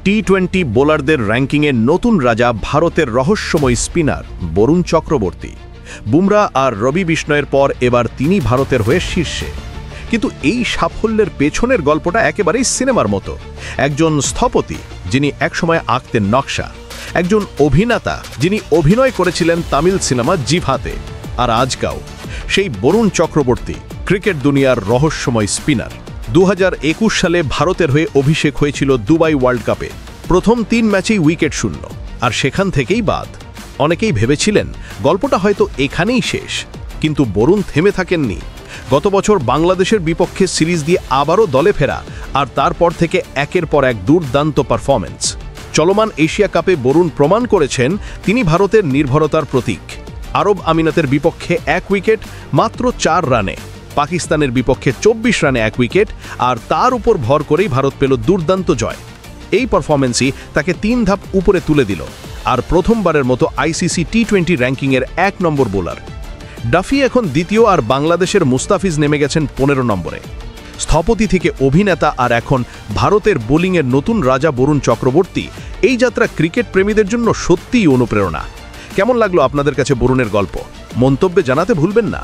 টি-20 বোলারদের র্যাঙ্কিংয়ে নতুন রাজা ভারতের রহস্যময় স্পিনার বরুণ চক্রবর্তী। বুমরা আর রবি বিষ্ণয়ের পর এবার তিনি ভারতের হয়ে শীর্ষে। কিন্তু এই সাফল্যের পেছনের গল্পটা একেবারেই সিনেমার মতো। একজন স্থপতি যিনি একসময় আঁকতেন নকশা, একজন অভিনেতা যিনি অভিনয় করেছিলেন তামিল সিনেমা জিভাতে, আর আজকাও সেই বরুণ চক্রবর্তী ক্রিকেট দুনিয়ার রহস্যময় স্পিনার। 2021 সালে ভারতের হয়ে অভিষেক হয়েছিল দুবাই ওয়ার্ল্ড কাপে। প্রথম 3 ম্যাচেই উইকেট শূন্য, আর সেখান থেকেই বাদ। অনেকেই ভেবেছিলেন গল্পটা হয়তো এখানেই শেষ, কিন্তু বরুণ থেমে থাকেননি। গত বছর বাংলাদেশের বিপক্ষে সিরিজ দিয়ে আবারও দলে ফেরা, আর তারপর থেকে একের পর এক দুর্দান্ত পারফরম্যান্স। চলমান এশিয়া কাপে বরুণ প্রমাণ করেছেন তিনি ভারতের নির্ভরতার প্রতীক। আরব আমিরাতের বিপক্ষে 1 উইকেট মাত্র 4 রানে, পাকিস্তানের বিপক্ষে 24 রানে 1 উইকেট, আর তার উপর ভর করেই ভারত পেল দুর্দান্ত জয়। এই পারফরম্যান্সই তাকে 3 ধাপ উপরে তুলে দিল, আর প্রথমবারের মতো আইসিসি টি-20 র্যাঙ্কিংয়ের 1 নম্বর বোলার। ডাফি এখন দ্বিতীয়, আর বাংলাদেশের মুস্তাফিজ নেমে গেছেন 15 নম্বরে। স্থপতি থেকে অভিনেতা, আর এখন ভারতের বোলিংয়ের নতুন রাজা বরুণ চক্রবর্তী। এই যাত্রা ক্রিকেট প্রেমীদের জন্য সত্যিই অনুপ্রেরণা। কেমন লাগলো আপনাদের কাছে বরুণের গল্প? মন্তব্যে জানাতে ভুলবেন না।